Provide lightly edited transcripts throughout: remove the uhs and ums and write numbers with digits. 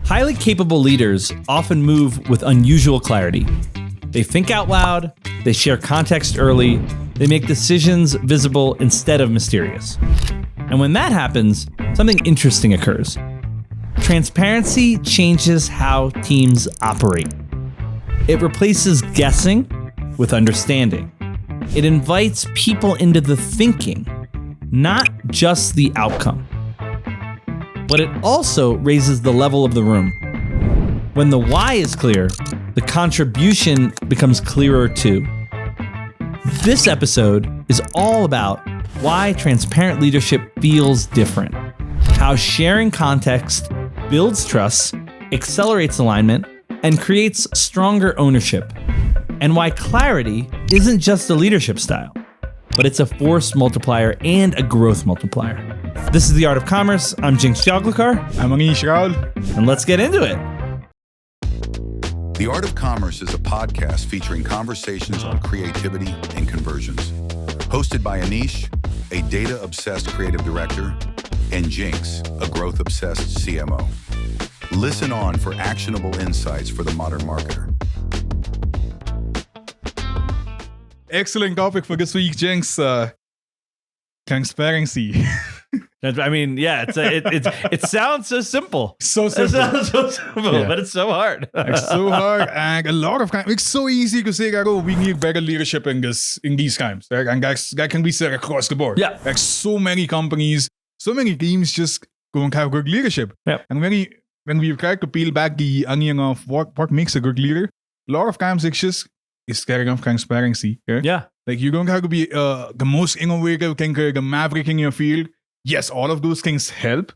Highly capable leaders often move with unusual clarity. They think out loud, they share context early, they make decisions visible instead of mysterious. And when that happens, something interesting occurs. Transparency changes how teams operate. It replaces guessing with understanding. It invites people into the thinking, not just the outcome. But it also raises the level of the room. When the why is clear, the contribution becomes clearer too. This episode is all about why transparent leadership feels different, how sharing context builds trust, accelerates alignment, and creates stronger ownership, and why clarity isn't just a leadership style, but it's a force multiplier and a growth multiplier. This is The Art of Commerce. I'm Jinx Jaglakar. I'm Anish, and let's get into it. The Art of Commerce is a podcast featuring conversations on creativity and conversions. Hosted by Anish, a data-obsessed creative director, and Jinx, a growth-obsessed CMO. Listen on for actionable insights for the modern marketer. Excellent topic for this week, Jinx. Transparency. I mean, yeah, it sounds so simple. So simple. It sounds so simple, but it's so hard. It's so hard, and a lot of times it's so easy to say, "Oh, we need better leadership in these times," right? And that can be said across the board. Yeah, like so many companies, so many teams just don't have good leadership. Yeah. And when we try to peel back the onion of what makes a good leader, a lot of times it's just caring of transparency. Yeah. Like you don't have to be the most innovative thinker, the maverick in your field. Yes, all of those things help.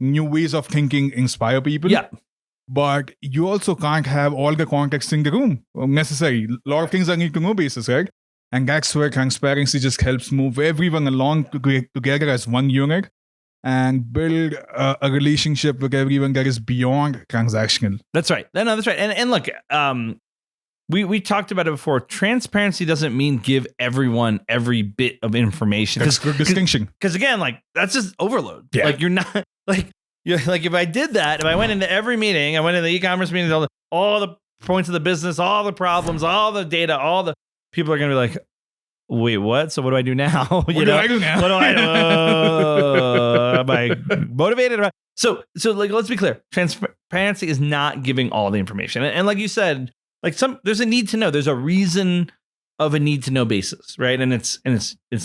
New ways of thinking inspire people. Yeah. But you also can't have all the context in the room necessary. A lot of things are need to know basis, right? And that's where transparency just helps move everyone along together as one unit and build a relationship with everyone that is beyond transactional. That's right. No, that's right. And look, we talked about it before. Transparency doesn't mean give everyone every bit of information. That's good distinction. Because again, like that's just overload. Yeah. Like you're not like if I did that, if I went into every meeting, I went into the e-commerce meetings, all the points of the business, all the problems, all the data, all the people are gonna be like, wait, what? So what do I do now? What do I do now? What do I do? Am I motivated? So like let's be clear. Transparency is not giving all the information. And like you said, like there's a need to know. There's a reason of a need to know basis, right? And it's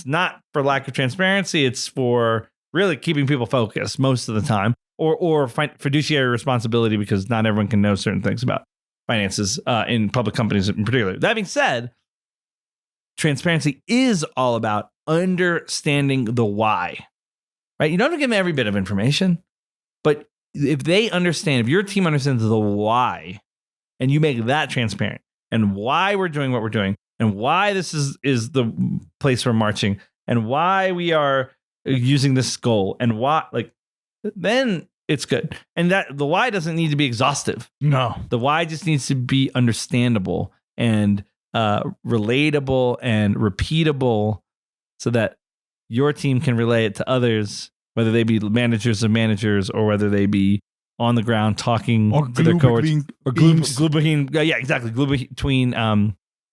not for lack of transparency. It's for really keeping people focused most of the time, or fiduciary responsibility, because not everyone can know certain things about finances in public companies in particular. That being said, transparency is all about understanding the why, right? You don't have to give them every bit of information, but if your team understands the why, and you make that transparent, and why we're doing what we're doing, and why this is the place we're marching, and why we are using this goal, and why, then it's good. And that the why doesn't need to be exhaustive. No, the why just needs to be understandable and relatable and repeatable, so that your team can relay it to others, whether they be managers of managers or whether they be on the ground talking to their cohorts, or glue between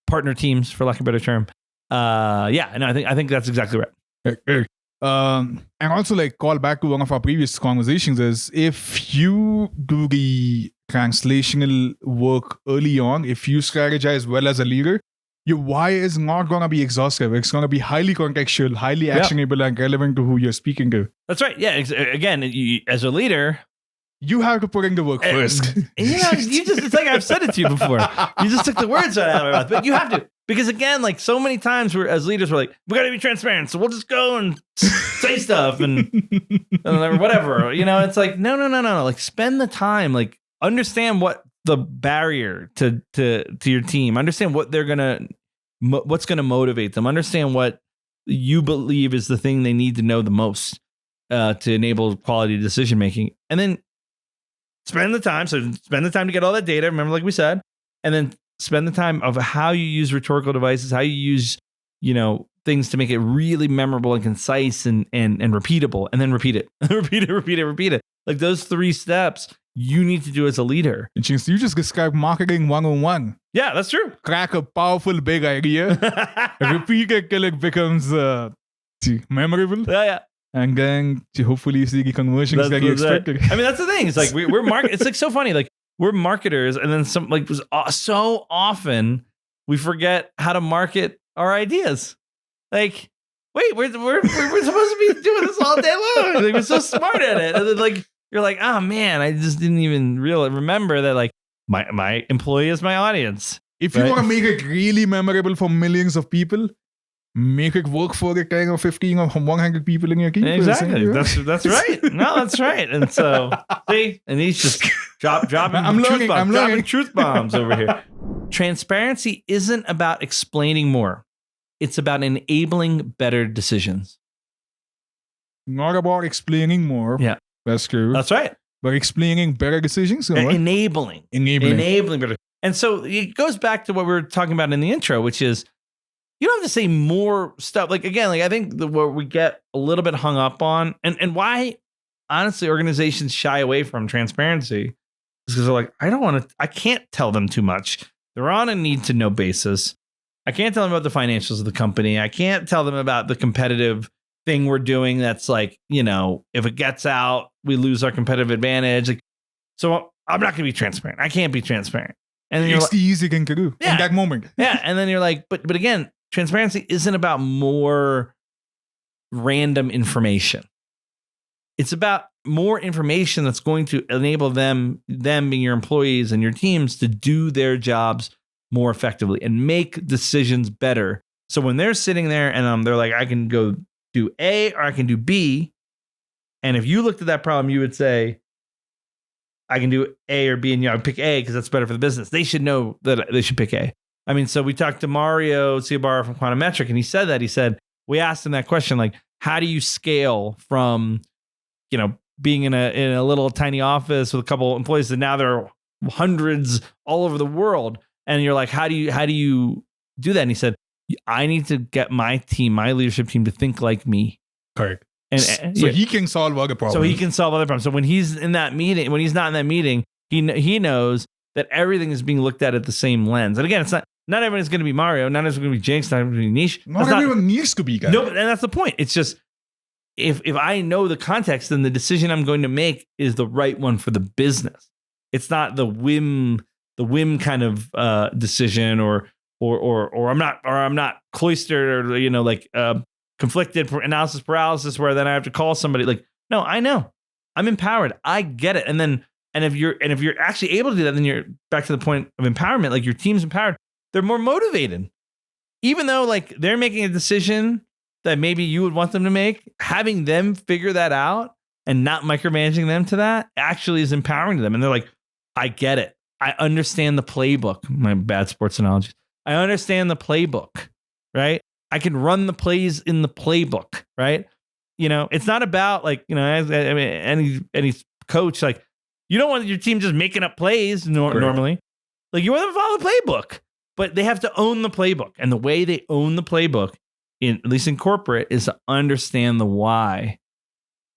partner teams, for lack of a better term. I think that's exactly right. And also, like, call back to one of our previous conversations is, if you do the translational work early on, if you strategize well as a leader, your why is not going to be exhaustive. It's going to be highly contextual, highly actionable, and relevant to who you're speaking to. That's right. Yeah. Again, as a leader, you have to put in the work first. It's like I've said it to you before. You just took the words right out of my mouth. But you have to. Because again, like so many times as leaders, we're like, we got to be transparent. So we'll just go and say stuff and whatever. It's like, no. Like spend the time, like understand what the barrier to your team, understand what what's going to motivate them, understand what you believe is the thing they need to know the most to enable quality decision making. And then spend the time to get all that data, remember, like we said, and then spend the time of how you use rhetorical devices, how you use, things to make it really memorable and concise and repeatable, and then repeat it. repeat it. Like those 3 steps, you need to do as a leader. Jinx, you just described marketing 101. Yeah, that's true. Crack a powerful big idea, repeat it till it becomes memorable, Yeah. and then hopefully see the conversions that you expected. I mean, that's the thing. It's like we're it's like so funny. Like we're marketers, and then so often we forget how to market our ideas. Like, wait, we're supposed to be doing this all day long. Like, we're so smart at it, and then like you're like, oh man, I just didn't even remember that. Like my employee is my audience. If you want to make it really memorable for millions of people, make it work for the 10 or 15 or 100 people in your team. Exactly. That's right. No, that's right. And so, see, and he's just dropping truth bombs over here. Transparency isn't about explaining more. It's about enabling better decisions. Not about explaining more. Yeah. That's true. That's right. But explaining better decisions. Enabling better. And so it goes back to what we were talking about in the intro, which is you don't have to say more stuff. Like, again, like I think what we get a little bit hung up on and why, honestly, organizations shy away from transparency is because they're like, I can't tell them too much. They're on a need to know basis. I can't tell them about the financials of the company. I can't tell them about the competitive thing we're doing. That's like, if it gets out, we lose our competitive advantage. Like, so I'm not going to be transparent. I can't be transparent. And then it's the easy thing to do in that moment. Yeah. And then you're like, but again, transparency isn't about more random information. It's about more information that's going to enable them being your employees and your teams to do their jobs more effectively and make decisions better. So when they're sitting there and they're like, I can go do A or I can do B. And if you looked at that problem, you would say, I can do A or B, and I would pick A because that's better for the business. They should know that they should pick A. I mean, so we talked to Mario Ciabarra from Quantum Metric, and he said that. He said, we asked him that question, like, how do you scale from, being in a little tiny office with a couple employees, and now there are hundreds all over the world. And you're like, how do you do that? And he said, I need to get my leadership team to think like me. Correct. So he can solve other problems. So when he's in that meeting, when he's not in that meeting, he knows that everything is being looked at the same lens. And again, it's not everyone's going to be Mario, not everyone's going to be Jinx, not everyone's going to be Niche. Not everyone needs to be guys. No, and that's the point. It's just if I know the context, then the decision I'm going to make is the right one for the business. It's not the whim kind of decision or I'm not cloistered or conflicted analysis paralysis where then I have to call somebody. Like, no, I know. I'm empowered. I get it. And if you're actually able to do that, then you're back to the point of empowerment. Like your team's empowered. They're more motivated. Even though like they're making a decision that maybe you would want them to make, having them figure that out and not micromanaging them to that actually is empowering to them. And they're like, I get it. I understand the playbook. My bad sports analogies. I understand the playbook, right? I can run the plays in the playbook, right? It's not about like, any coach, like you don't want your team just making up plays normally. Like you want them to follow the playbook, but they have to own the playbook. And the way they own the playbook, at least in corporate, is to understand the why.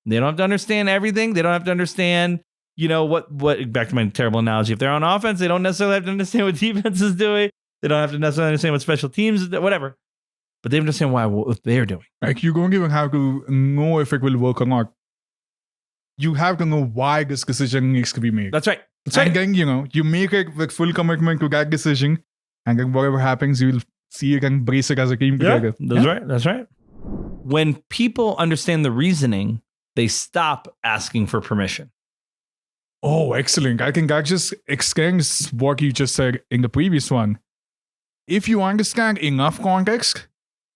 They don't have to understand everything. They don't have to understand, what back to my terrible analogy. If they're on offense, they don't necessarily have to understand what defense is doing. They don't have to necessarily understand what special teams is doing, whatever. But they understand what they're doing. Like you don't even have to know if it will work or not. You have to know why this decision needs to be made. That's right. And then, you make it with full commitment to that decision. And then whatever happens, you'll see it and brace it as a team together. That's right. When people understand the reasoning, they stop asking for permission. Oh, excellent. I think that just extends what you just said in the previous one. If you understand enough context,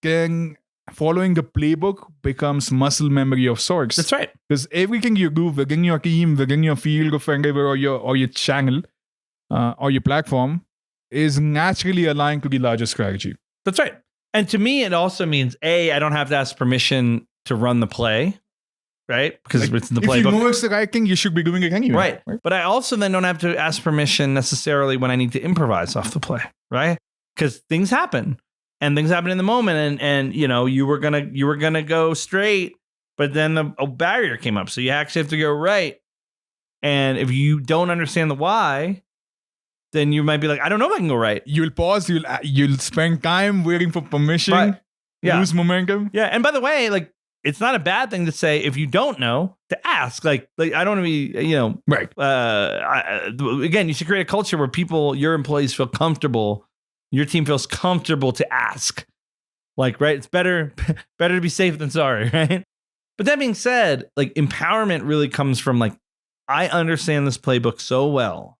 then following the playbook becomes muscle memory of sorts. That's right. Because everything you do within your team, within your field of endeavor or your channel or your platform is naturally aligned to the larger strategy. That's right. And to me, it also means, A, I don't have to ask permission to run the play, right? Because it's in the playbook. If you know it's the right thing, you should be doing it anyway. Right. But I also then don't have to ask permission necessarily when I need to improvise off the play, right? Because things happen. And things happen in the moment, and you were gonna go straight, but then a barrier came up, so you actually have to go right. And if you don't understand the why, then you might be like, I don't know if I can go right. You'll pause. You'll spend time waiting for permission. Right. Yeah. Lose momentum. Yeah. And by the way, like, it's not a bad thing to say if you don't know to ask. Like I don't want to be, Right. Again, you should create a culture where your employees feel comfortable. Your team feels comfortable to ask. Like, right. It's better to be safe than sorry. Right. But that being said, like, empowerment really comes from like, I understand this playbook so well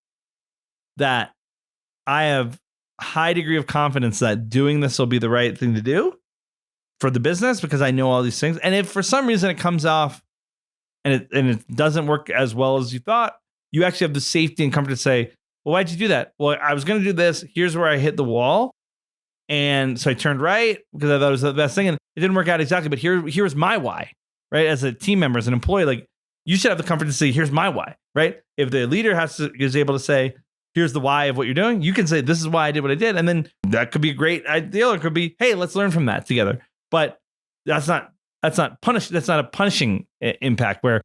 that I have a high degree of confidence that doing this will be the right thing to do for the business because I know all these things. And if for some reason it comes off and it doesn't work as well as you thought, you actually have the safety and comfort to say, well, why'd you do that? Well, I was going to do this. Here's where I hit the wall. And so I turned right because I thought it was the best thing. And it didn't work out exactly. But here's my why, right? As a team member, as an employee, like, you should have the comfort to say, here's my why, right? If the leader is able to say, here's the why of what you're doing, you can say, this is why I did what I did. And then that could be a great idea. Or it could be, hey, let's learn from that together. But that's not a punishing impact where,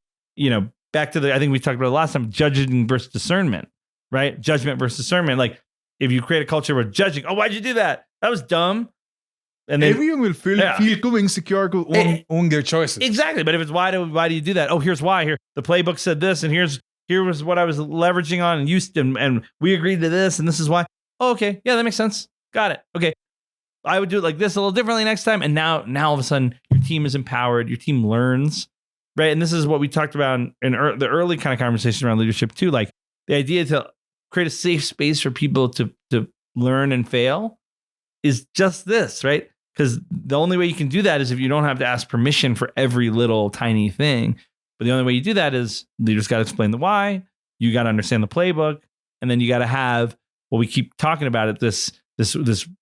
back to I think we talked about it last time, judging versus discernment, right? Judgment versus discernment. Like, if you create a culture where judging, oh, why'd you do that? That was dumb. And then everyone will feel too insecure to own their choices. Exactly. But if it's why do you do that? Oh, here's why. Here, the playbook said this, and here was what I was leveraging on, and we agreed to this, and this is why. Oh, okay. Yeah, that makes sense. Got it. Okay. I would do it like this a little differently next time. And now all of a sudden, your team is empowered. Your team learns, right? And this is what we talked about in the early kind of conversation around leadership too. Like, the idea to create a safe space for people to learn and fail is just this, right? Because the only way you can do that is if you don't have to ask permission for every little tiny thing. But the only way you do that is leaders got to explain the why. You got to understand the playbook, and then you got to have what we keep talking about it. This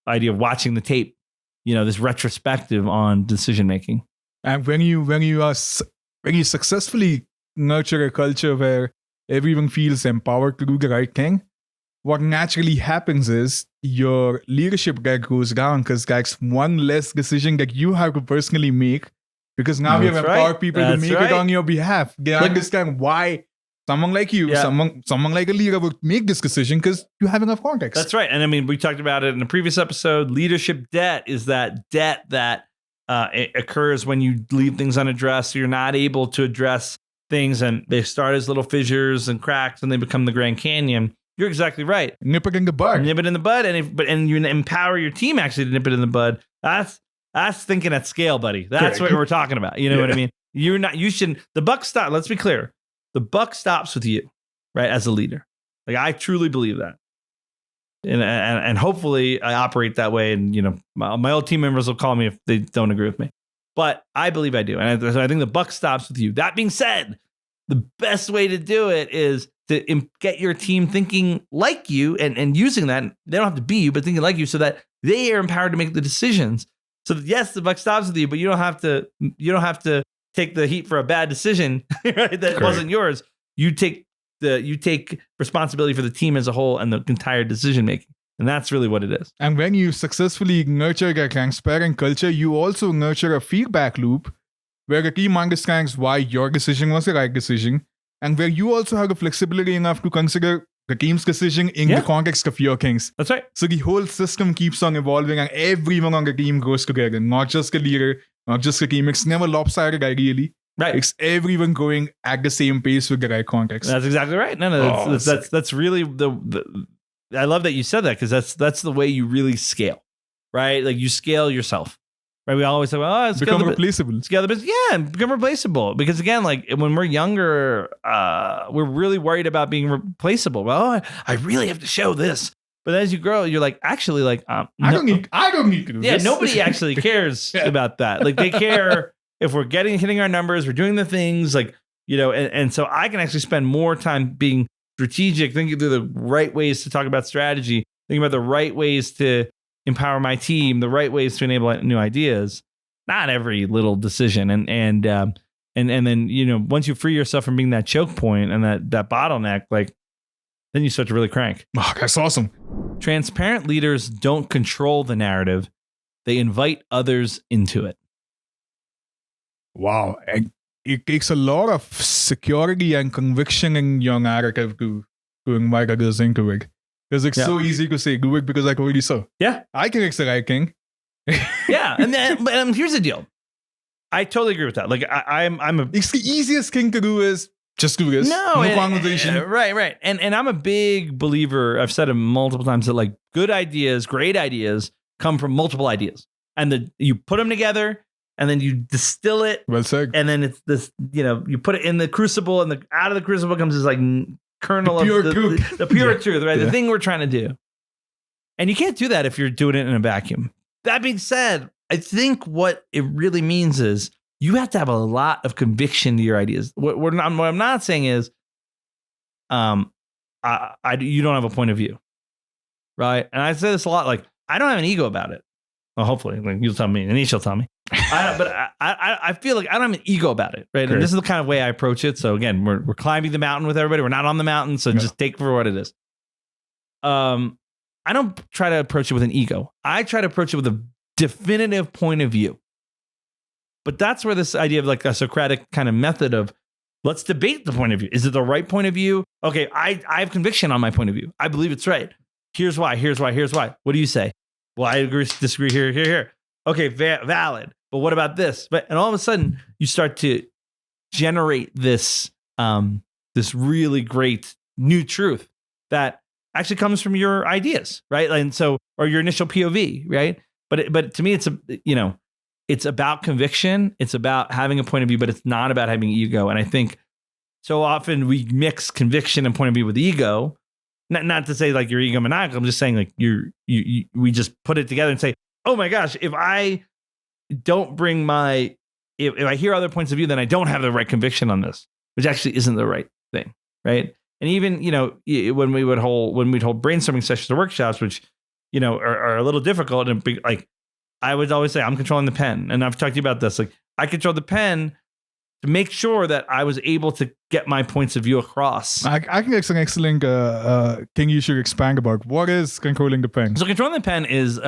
idea of watching the tape, this retrospective on decision making. And when you successfully nurture a culture where everyone feels empowered to do the right thing, what naturally happens is your leadership gap goes down because that's one less decision that you have to personally make, because now you have empowered people to make it on your behalf. They understand why someone like you, someone like a leader would make this decision because you have enough context. That's right. And I mean, we talked about it in the previous episode. Leadership debt is that debt that it occurs when you leave things unaddressed. So you're not able to address things, and they start as little fissures and cracks, and they become the Grand Canyon. You're exactly right. Nip it in the bud. Nip it in the bud, and you empower your team actually to nip it in the bud. That's thinking at scale, buddy. That's what we're talking about. You know what I mean? You shouldn't. The buck stop. Let's be clear. The buck stops with you, right? As a leader, like, I truly believe that, and hopefully I operate that way. And my old team members will call me if they don't agree with me, but I believe I do, and I think the buck stops with you. That being said, the best way to do it is to get your team thinking like you and using that. They don't have to be you, but thinking like you, so that they are empowered to make the decisions. So that, yes, the buck stops with you, but you don't have to take the heat for a bad decision, right? That wasn't yours. You take responsibility for the team as a whole and the entire decision making. And that's really what it is. And when you successfully nurture a transparent culture, you also nurture a feedback loop where the team understands why your decision was the right decision, and where you also have the flexibility enough to consider the team's decision in the context of your things. That's right. So the whole system keeps on evolving, and everyone on the team grows together, not just the leader, not just the team. It's never lopsided, ideally. Right. It's everyone going at the same pace with the right context. That's exactly right. No, that's really the I love that you said that, because that's the way you really scale, right? Like, you scale yourself. Right, we always say, well, become replaceable. Scale the business. Yeah, become replaceable. Because again, like, when we're younger, we're really worried about being replaceable. Well, I really have to show this. But as you grow, you're like, actually, like, I don't need to do this. Yeah, nobody actually cares about that. Like, they care if we're hitting our numbers, we're doing the things, like, and so I can actually spend more time being strategic, thinking through the right ways to talk about strategy, thinking about the right ways to empower my team, the right ways to enable new ideas, not every little decision. And then, once you free yourself from being that choke point and that bottleneck, like, then you start to really crank. Oh, that's awesome. Transparent leaders don't control the narrative. They invite others into it. Wow. it takes a lot of security and conviction in your narrative to invite others into it. Because it's so easy to say, do it because I already saw. Yeah. I think it's the right thing. Yeah. And then, but here's the deal. I totally agree with that. Like It's the easiest thing to do is just do this. No conversation. Right. And I'm a big believer, I've said it multiple times, that like good ideas, great ideas come from multiple ideas. And you put them together and then you distill it. Well said. And then it's this, you put it in the crucible and out of the crucible comes this like kernel of the pure truth, right? Yeah. The thing we're trying to do. And you can't do that if you're doing it in a vacuum. That being said, I think what it really means is you have to have a lot of conviction to your ideas. What I'm not saying is, you don't have a point of view, right? And I say this a lot. Like, I don't have an ego about it. Well, hopefully, like you'll tell me, Anish will tell me. But I feel like I don't have an ego about it, right? Great. And this is the kind of way I approach it. So again, we're climbing the mountain with everybody. We're not on the mountain, so just take it for what it is. I don't try to approach it with an ego. I try to approach it with a definitive point of view. But that's where this idea of like a Socratic kind of method of let's debate the point of view. Is it the right point of view? Okay, I have conviction on my point of view. I believe it's right. Here's why. What do you say? Well, I agree, disagree here. Okay, valid. But what about this? And all of a sudden you start to generate this really great new truth that actually comes from your ideas, right? And so, or your initial POV, right? But to me, it's about conviction. It's about having a point of view, but it's not about having ego. And I think so often we mix conviction and point of view with ego. Not to say like you're egomaniacal. I'm just saying like we just put it together and say, oh my gosh, if I don't bring if I hear other points of view, then I don't have the right conviction on this, which actually isn't the right thing, right? And even when we'd hold brainstorming sessions or workshops, which are a little difficult, and like I would always say, I'm controlling the pen, and I've talked to you about this. Like I control the pen to make sure that I was able to get my points of view across. I think it's an excellent thing you should expand about. What is controlling the pen? So controlling the pen is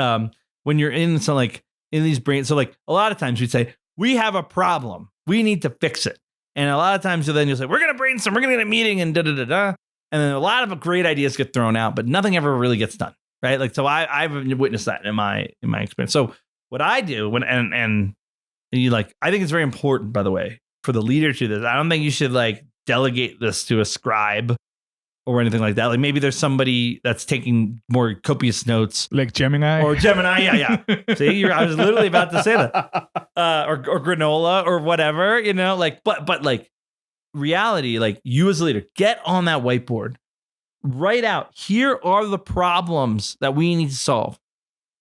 when you're in these brains. So like a lot of times we'd say, we have a problem. We need to fix it. And a lot of times you'll say, we're going to brainstorm, we're going to get a meeting and da-da-da-da. And then a lot of great ideas get thrown out, but nothing ever really gets done, right? Like, so I've witnessed that in my experience. So what I do I think it's very important, by the way, for the leader to do this. I don't think you should like delegate this to a scribe or anything like that. Like maybe there's somebody that's taking more copious notes. Like Gemini? Or Gemini, yeah. See, I was literally about to say that. Or granola or whatever, but like reality, like you as a leader, get on that whiteboard, write out, here are the problems that we need to solve.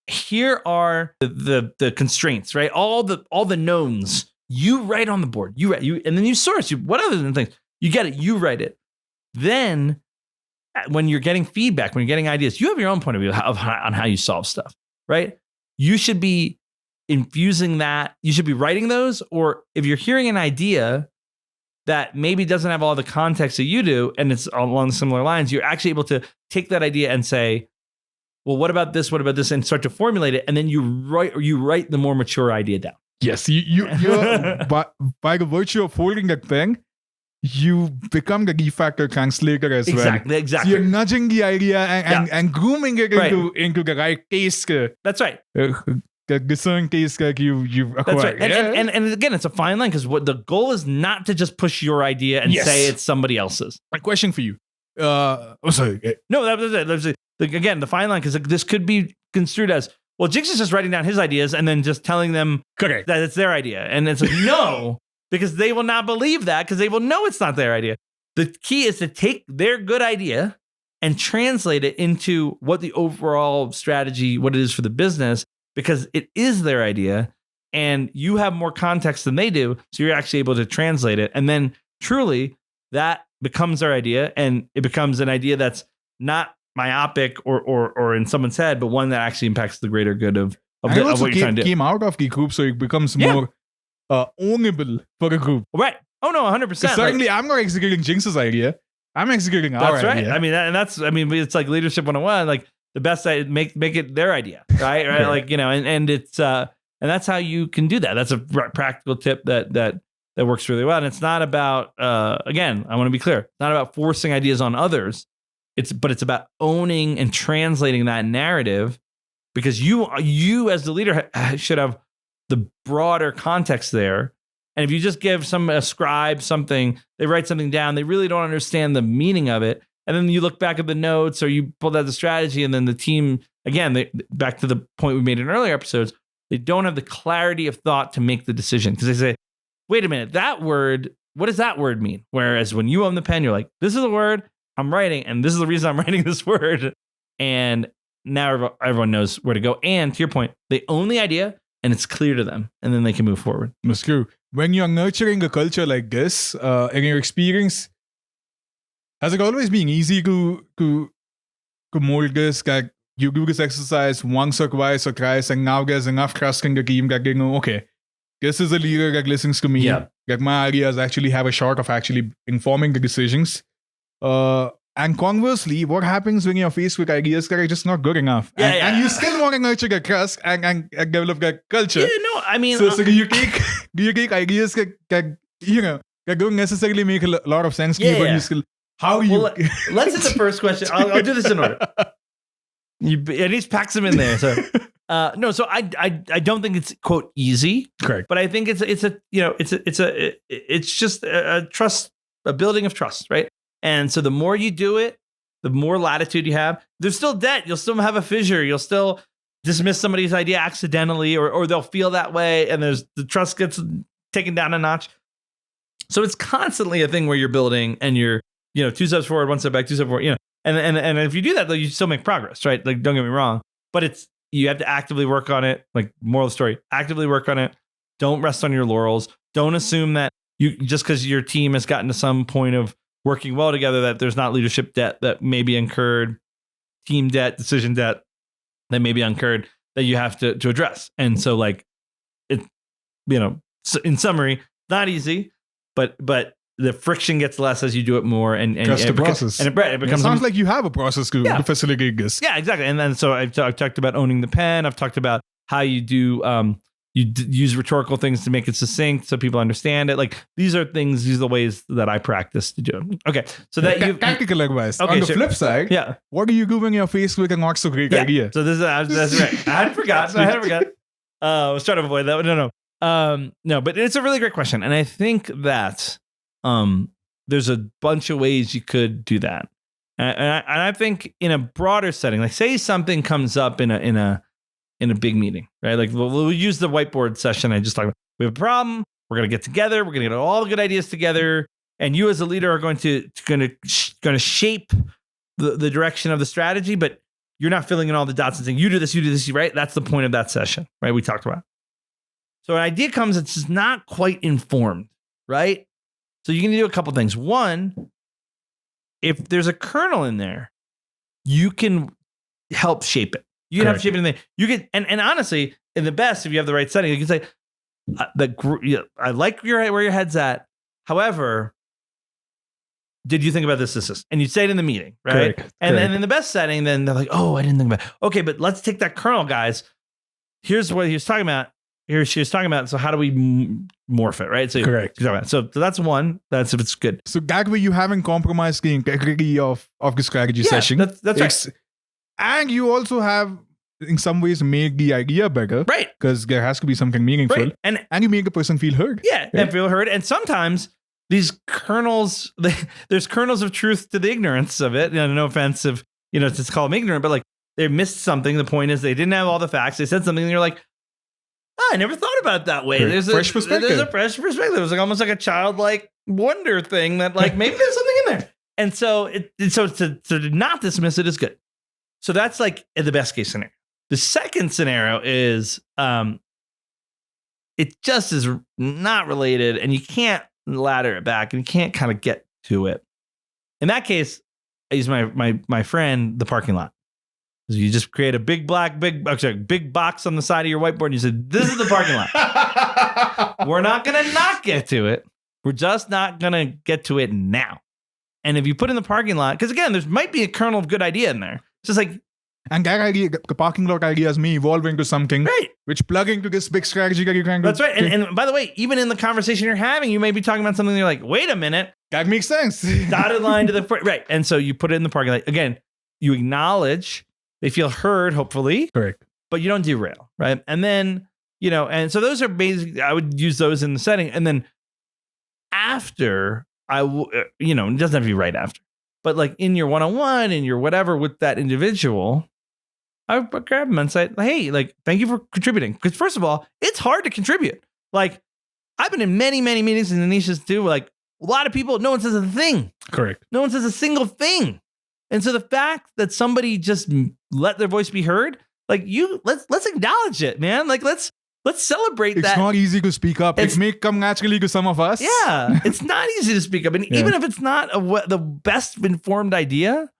Here are the constraints, right? All the knowns. You write on the board. You write, and then you source. What other than things? You get it. You write it. Then when you're getting feedback, when you're getting ideas, you have your own point of view on how you solve stuff, right? You should be infusing that. You should be writing those. Or if you're hearing an idea that maybe doesn't have all the context that you do, and it's along similar lines, you're actually able to take that idea and say, well, what about this? What about this? And start to formulate it. And then you write the more mature idea down. Yes, you're by the virtue of holding that thing, you become the de facto translator as well. Exactly. So you're nudging the idea and grooming it into the right case. That's right. The certain case that you've acquired. That's right. And again, it's a fine line because what the goal is not to just push your idea and say it's somebody else's. A question for you. Sorry. No, that was it. Again, the fine line, because this could be construed as, well, Jinx is just writing down his ideas and then just telling them that it's their idea. And it's like, no, because they will not believe that because they will know it's not their idea. The key is to take their good idea and translate it into what the overall strategy, what it is for the business, because it is their idea and you have more context than they do. So you're actually able to translate it. And then truly that becomes their idea, and it becomes an idea that's not myopic or in someone's head, but one that actually impacts the greater good of what you're trying to do. Came out of the group, so it becomes more ownable for the group. Right. Oh no, 100%. Certainly, I'm not executing Jinx's idea. I'm executing our idea. That's right. I mean, it's like leadership 101. Like the best idea, make it their idea, right? Right. Like and it's and that's how you can do that. That's a practical tip that that works really well. And it's not about, again, I want to be clear, it's not about forcing ideas on others. But it's about owning and translating that narrative, because you as the leader should have the broader context there. And if you just give a scribe something, they write something down, they really don't understand the meaning of it. And then you look back at the notes or you pull out the strategy, and then the team, again, back to the point we made in earlier episodes, they don't have the clarity of thought to make the decision, because they say, wait a minute, that word, what does that word mean? Whereas when you own the pen, you're like, this is a word I'm writing, and this is the reason I'm writing this word. And now everyone knows where to go. And to your point, they own the idea and it's clear to them, and then they can move forward. That's true. When you're nurturing a culture like this, in your experience, has it always been easy to mold this? Like, you do this exercise once or twice or thrice, and now there's enough trust in the team that they know, okay, this is a leader that listens to me. Yeah. That my ideas actually have a shot of actually informing the decisions. And conversely, what happens when you're faced with ideas that are just not good enough? And you still want to nurture that trust and develop that culture. Yeah, no, I mean, so do you take ideas that don't necessarily make a lot of sense to you, but you still, let's hit the first question. I'll do this in order. At least packs them in there. So so I don't think it's quote easy, correct, but I think it's just a trust, a building of trust, right? And so the more you do it, the more latitude you have. There's still debt. You'll still have a fissure. You'll still dismiss somebody's idea accidentally, or they'll feel that way, and the trust gets taken down a notch. So it's constantly a thing where you're building, and you're 2 steps forward, 1 step back, 2 steps forward, and if you do that, though, you still make progress, right? Like, don't get me wrong, but you have to actively work on it. Like, moral of the story, actively work on it. Don't rest on your laurels. Don't assume that you, just because your team has gotten to some point of working well together, that there's not leadership debt that may be incurred, team debt, decision debt that may be incurred that you have to address. And so, like, in summary, not easy, but the friction gets less as you do it more, and trust the process. And it becomes sounds like you have a process to facilitate this. Yeah, exactly. And then so I've talked about owning the pen. I've talked about how you do use rhetorical things to make it succinct so people understand it. Like, these are the ways that I practice to do it. Okay, so that tactical advice. Okay, on the flip side, what do you do when you're faced with a not so great idea? So that's right. I had forgot. I was trying to avoid that. No, but it's a really great question, and I think that there's a bunch of ways you could do that, and I think in a broader setting, like, say something comes up in a big meeting, right? Like, we'll use the whiteboard session I just talked about. We have a problem. We're going to get together. We're going to get all the good ideas together. And you as a leader are going to shape the direction of the strategy, but you're not filling in all the dots and saying, you do this, right? That's the point of that session, right? We talked about. So an idea comes, it's just not quite informed, right? So you can do a couple things. One, if there's a kernel in there, you can help shape it. You can have shape anything. You can, and honestly, in the best, if you have the right setting, you can say, I like where your head's at. However, did you think about this? And you say it in the meeting, right? And then in the best setting, then they're like, oh, I didn't think about it. Okay, but let's take that kernel, guys. Here's what he was talking about. Here she was talking about. So how do we morph it, right? So correct. So that's one. That's if it's good. So that way you haven't compromised the integrity of the strategy session. That's right. And you also have, in some ways, made the idea better. Right. Because there has to be something meaningful. Right. And you make the person feel heard. Yeah, and feel heard. And sometimes these kernels, there's kernels of truth to the ignorance of it. No offense if, it's called them ignorant, but like, they missed something. The point is they didn't have all the facts. They said something and you're like, I never thought about it that way. There's a fresh perspective. There's a fresh perspective. It was like almost like a childlike wonder thing that, like, maybe there's something in there. And so to not dismiss it is good. So that's like the best case scenario. The second scenario is it just is not related, and you can't ladder it back, and you can't kind of get to it. In that case, I use my friend, the parking lot. So you just create a big box on the side of your whiteboard, and you said, this is the parking lot. We're not going to not get to it. We're just not going to get to it now. And if you put in the parking lot, because again, there might be a kernel of good idea in there. It's just like, And that idea, the parking lot ideas may evolve into something which plug into this big strategy that you're trying to. That's right. And by the way, even in the conversation you're having, you may be talking about something and you're like, wait a minute. That makes sense. Dotted line to the front. Right. And so you put it in the parking lot. Again, you acknowledge, they feel heard, hopefully. Correct. But you don't derail. Right. And then, and so those are basic. I would use those in the setting. And then after, it doesn't have to be right after. But like in your one-on-one, in your whatever with that individual, I would grab them and say, hey, like, thank you for contributing. Because first of all, it's hard to contribute. Like, I've been in many, many meetings in Anish's too. Like, a lot of people, no one says a thing. Correct. No one says a single thing. And so the fact that somebody just let their voice be heard, like let's acknowledge it, man. Like, let's celebrate that. It's not easy to speak up. It may come naturally to some of us. Yeah, it's not easy to speak up. And even if it's not the best informed idea,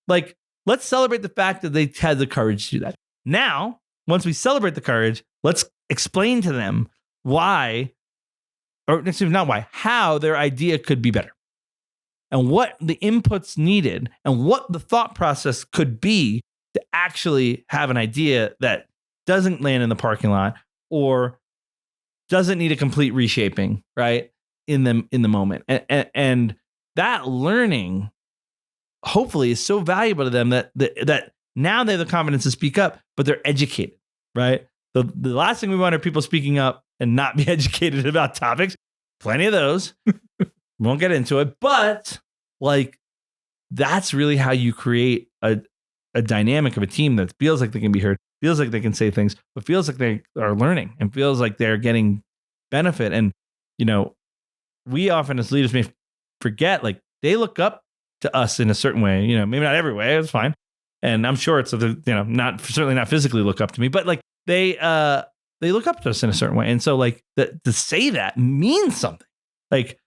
like, let's celebrate the fact that they had the courage to do that. Now, once we celebrate the courage, let's explain to them why, or not why, how their idea could be better. And what the inputs needed and what the thought process could be to actually have an idea that doesn't land in the parking lot or doesn't need a complete reshaping, right? In the moment. And that learning hopefully is so valuable to them that now they have the confidence to speak up, but they're educated, right? The last thing we want are people speaking up and not be educated about topics. Plenty of those. Won't get into it, but like, that's really how you create a dynamic of a team that feels like they can be heard, feels like they can say things, but feels like they are learning and feels like they're getting benefit. And, we often as leaders may forget, like, they look up to us in a certain way, maybe not every way, it's fine. And I'm sure it's, certainly not physically look up to me, but like they look up to us in a certain way. And so like to say that means something. Like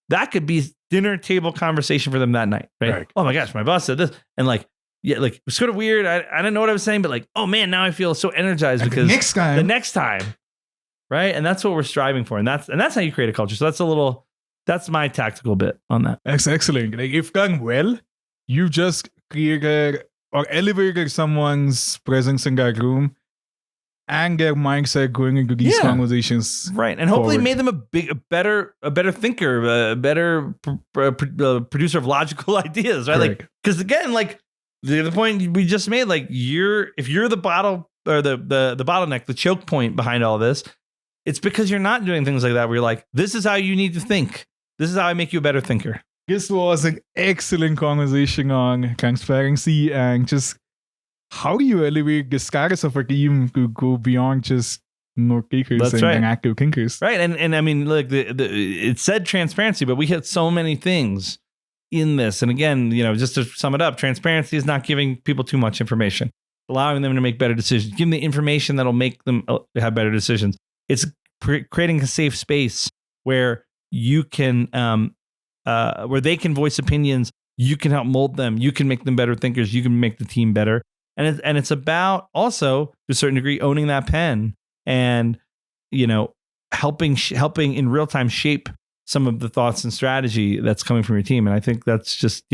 that could be dinner table conversation for them that night, right? Oh my gosh, my boss said this. And like, yeah, like, it was sort of weird. I didn't know what I was saying, but like, oh man, now I feel so energized and because the next time. Right. And that's what we're striving for. And that's how you create a culture. So that's my tactical bit on that. Excellent. Like, if done well, you just created or elevated someone's presence in that room and their mindset going into these conversations. Right. And hopefully made them a better thinker, a better producer of logical ideas, right? Correct. Like, because again, like the point we just made, like if you're the bottle or the bottleneck, the choke point behind all this, it's because you're not doing things like that where you're like, this is how you need to think. This is how I make you a better thinker. This was an excellent conversation on transparency and just how do you elevate the status of a team to go beyond just note takers and active thinkers. Right. And I mean, look, it said transparency, but we hit so many things in this. And again, just to sum it up, transparency is not giving people too much information, allowing them to make better decisions, giving the information that'll make them have better decisions. It's creating a safe space where you can, where they can voice opinions. You can help mold them. You can make them better thinkers. You can make the team better. And it's about also, to a certain degree, owning that pen and, helping in real time shape some of the thoughts and strategy that's coming from your team. And I think that's just,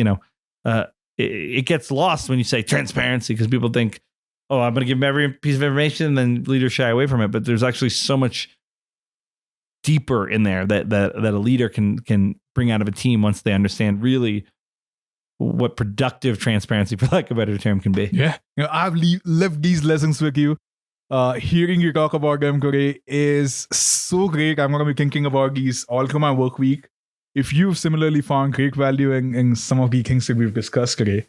it gets lost when you say transparency because people think, oh, I'm going to give them every piece of information and then leaders shy away from it. But there's actually so much deeper in there that a leader can bring out of a team once they understand really what productive transparency, for lack of a better term, can be. Yeah. I've lived these lessons with you. Hearing you talk about them today is so great. I'm going to be thinking about these all through my work week. If you've similarly found great value in some of the things that we've discussed today,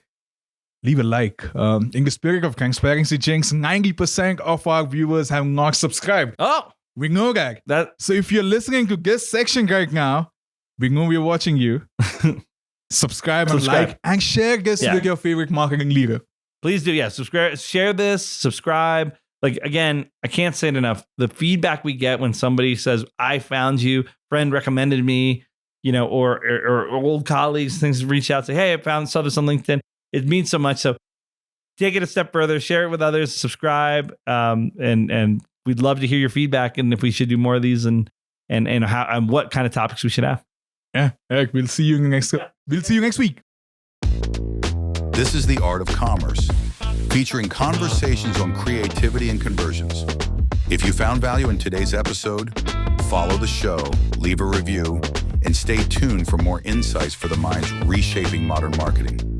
leave a like. In the spirit of transparency, Jinx, 90% of our viewers have not subscribed. Oh, we know that. So if you're listening to this section right now, we know we're watching you. Subscribe and like and share this with your favorite marketing leader. Please do. Yeah. Subscribe, share this, subscribe. Like, again, I can't say it enough. The feedback we get when somebody says, I found you, friend recommended me, or old colleagues, things reach out, say, hey, saw this on LinkedIn. It means so much. So take it a step further, share it with others, subscribe, and we'd love to hear your feedback and if we should do more of these and how and what kind of topics we should have. Yeah, Eric, we'll see you next week. This is the art of commerce. featuring conversations on creativity and conversions. If you found value in today's episode, follow the show, leave a review, and stay tuned for more insights for the minds reshaping modern marketing.